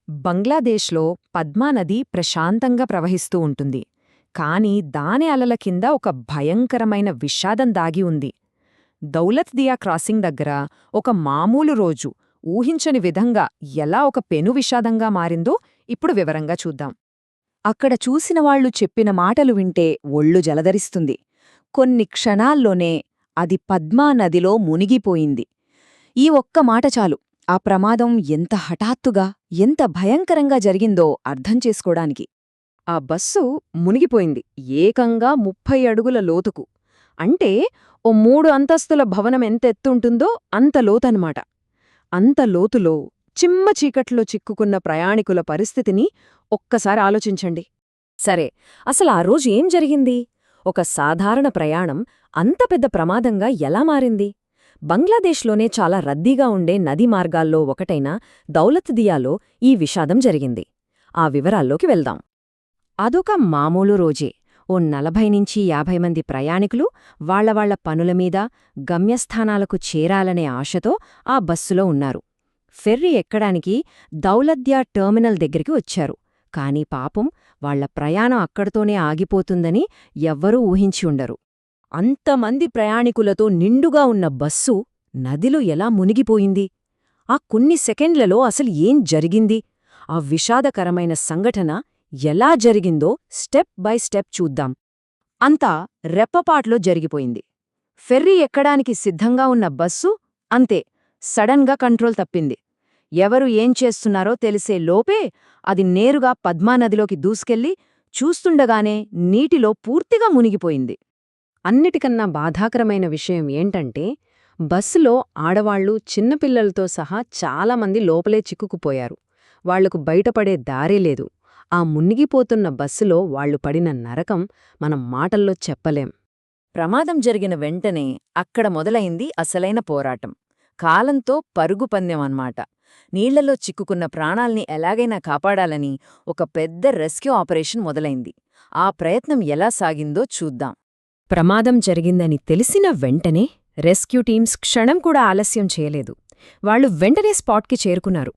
బంగ్లాదేశ్లో పద్మా నది ప్రశాంతంగా ప్రవహిస్తూ ఉంటుంది. కాని దాని అలల కింద ఒక భయంకరమైన విషాదం దాగి ఉంది. దౌలత్ దియా క్రాసింగ్ దగ్గర ఒక మామూలు రోజు ఊహించని విధంగా ఎలా ఒక పెను విషాదంగా మారిందో ఇప్పుడు వివరంగా చూద్దాం. అక్కడ చూసినవాళ్లు చెప్పిన మాటలు వింటే ఒళ్ళు జలధరిస్తుంది. కొన్ని క్షణాల్లోనే అది పద్మా నదిలో మునిగిపోయింది. ఈ ఒక్క మాట చాలు ఆ ప్రమాదం ఎంత హఠాత్తుగా, ఎంత భయంకరంగా జరిగిందో అర్థం చేసుకోడానికి. ఆ బస్సు మునిగిపోయింది ఏకంగా 30 అడుగుల లోతుకు. అంటే ఓ 3 అంతస్తుల భవనం ఎంతెత్తుంటుందో అంత లోతనమాట. అంత లోతులో చిమ్మ చీకట్లో చిక్కుకున్న ప్రయాణికుల పరిస్థితిని ఒక్కసారి ఆలోచించండి. సరే, అసలు ఆ రోజు ఏం జరిగింది? ఒక సాధారణ ప్రయాణం అంత పెద్ద ప్రమాదంగా ఎలా మారింది? బంగ్లాదేశ్లోనే చాలా రద్దీగా ఉండే నదీ మార్గాల్లో ఒకటైన దౌలత్ దియాలో ఈ విషాదం జరిగింది. ఆ వివరాల్లోకి వెళ్దాం. అదొక మామూలు రోజే. ఓ 40-50 మంది ప్రయాణికులు వాళ్లవాళ్ల పనులమీద గమ్యస్థానాలకు చేరాలనే ఆశతో ఆ బస్సులో ఉన్నారు. ఫెర్రీ ఎక్కడానికి దౌలత్దియా టెర్మినల్ దగ్గరికి వచ్చారు. కాని పాపం వాళ్ల ప్రయాణం అక్కడితోనే ఆగిపోతుందని ఎవ్వరూ ఊహించి ఉండరు. అంతమంది ప్రయాణికులతో నిండుగా ఉన్న బస్సు నదిలో ఎలా మునిగిపోయింది? ఆ కొన్ని సెకండ్లలో అసలు ఏం జరిగింది? ఆ విషాదకరమైన సంఘటన ఎలా జరిగిందో స్టెప్ బై స్టెప్ చూద్దాం. అంతా రెప్పపాట్లో జరిగిపోయింది. ఫెర్రీ ఎక్కడానికి సిద్ధంగా ఉన్న బస్సు అంతే సడన్గా కంట్రోల్ తప్పింది. ఎవరు ఏం చేస్తున్నారో తెలిసే లోపే అది నేరుగా పద్మానదిలోకి దూసుకెళ్లి చూస్తుండగానే నీటిలో పూర్తిగా మునిగిపోయింది. అన్నిటికన్నా బాధాకరమైన విషయం ఏంటంటే బస్సులో ఆడవాళ్లు, చిన్నపిల్లలతో సహా చాలామంది లోపలే చిక్కుకుపోయారు. వాళ్లకు బయటపడే దారే లేదు. ఆ మునిగిపోతున్న బస్సులో వాళ్లు పడిన నరకం మనం మాటల్లో చెప్పలేం. ప్రమాదం జరిగిన వెంటనే అక్కడ మొదలైంది అసలైన పోరాటం. కాలంతో పరుగు పందెం అన్నమాట. నీళ్లలో చిక్కుకున్న ప్రాణాల్ని ఎలాగైనా కాపాడాలని ఒక పెద్ద రెస్క్యూ ఆపరేషన్ మొదలైంది. ఆ ప్రయత్నం ఎలా సాగిందో చూద్దాం. ప్రమాదం జరిగిందని తెలిసిన వెంటనే రెస్క్యూ టీమ్స్ క్షణం కూడా ఆలస్యం చేయలేదు. వాళ్లు వెంటనే స్పాట్కి చేరుకున్నారు.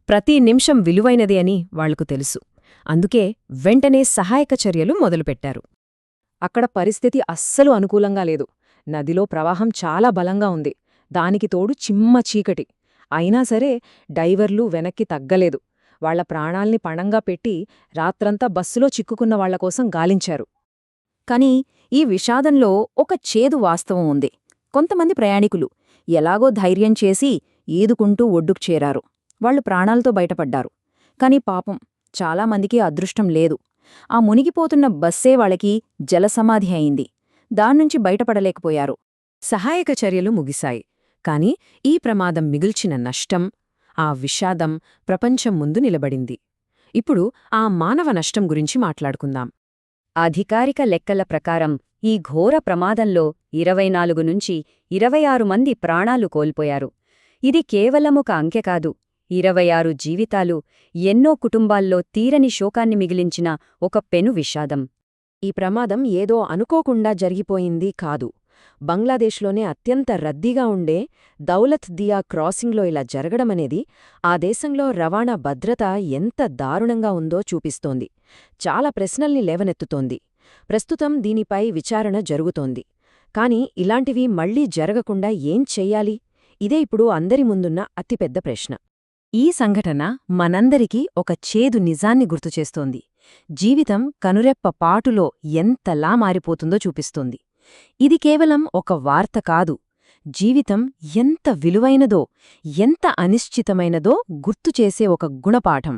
ప్రతి నిమిషం విలువైనది అని వాళ్లకు తెలుసు. అందుకే వెంటనే సహాయక చర్యలు మొదలుపెట్టారు. అక్కడ పరిస్థితి అస్సలు అనుకూలంగా లేదు. నదిలో ప్రవాహం చాలా బలంగా ఉంది. దానికి తోడు చిమ్మ చీకటి. అయినా సరే డైవర్లు వెనక్కి తగ్గలేదు. వాళ్ల ప్రాణాల్ని పణంగా పెట్టి రాత్రంతా బస్సులో చిక్కుకున్న వాళ్లకోసం గాలించారు. కాని ఈ విషాదంలో ఒక చేదు వాస్తవం ఉంది. కొంతమంది ప్రయాణికులు ఎలాగో ధైర్యం చేసి ఈదుకుంటూ ఒడ్డుకు చేరారు. వాళ్లు ప్రాణాలతో బయటపడ్డారు. కాని పాపం చాలామందికి అదృష్టం లేదు. ఆ మునిగిపోతున్న బస్సే వాళ్లకి జలసమాధి అయింది. దాన్నుంచి బయటపడలేకపోయారు. సహాయక చర్యలు ముగిశాయి. కాని ఈ ప్రమాదం మిగిల్చిన నష్టం, ఆ విషాదం ప్రపంచం ముందు నిలబడింది. ఇప్పుడు ఆ మానవ నష్టం గురించి మాట్లాడుకుందాం. అధికారిక లెక్కల ప్రకారం ఈ ఘోర ప్రమాదంలో 24 నుంచి 26 మంది ప్రాణాలు కోల్పోయారు. ఇది కేవలమొక అంకె కాదు. 26 జీవితాలు, ఎన్నో కుటుంబాల్లో తీరని శోకాన్ని మిగిలించిన ఒక పెను విషాదం. ఈ ప్రమాదం ఏదో అనుకోకుండా జరిగిపోయింది కాదు. బంగ్లాదేశ్లోనే అత్యంత రద్దీగా ఉండే దౌలత్ దియా క్రాసింగ్లో ఇలా జరగడమనేది ఆ దేశంలో రవాణా భద్రత ఎంత దారుణంగా ఉందో చూపిస్తోంది. చాలా ప్రశ్నల్ని లేవనెత్తుతోంది. ప్రస్తుతం దీనిపై విచారణ జరుగుతోంది. కాని ఇలాంటివి మళ్లీ జరగకుండా ఏం చెయ్యాలి? ఇదే ఇప్పుడు అందరి ముందున్న అతిపెద్ద ప్రశ్న. ఈ సంఘటన మనందరికీ ఒక చేదు నిజాన్ని గుర్తుచేస్తోంది. జీవితం కనురెప్ప పాటులో ఎంతలా మారిపోతుందో చూపిస్తోంది. ఇది కేవలం ఒక వార్త కాదు. జీవితం ఎంత విలువైనదో, ఎంత అనిశ్చితమైనదో గుర్తుచేసే ఒక గుణపాఠం.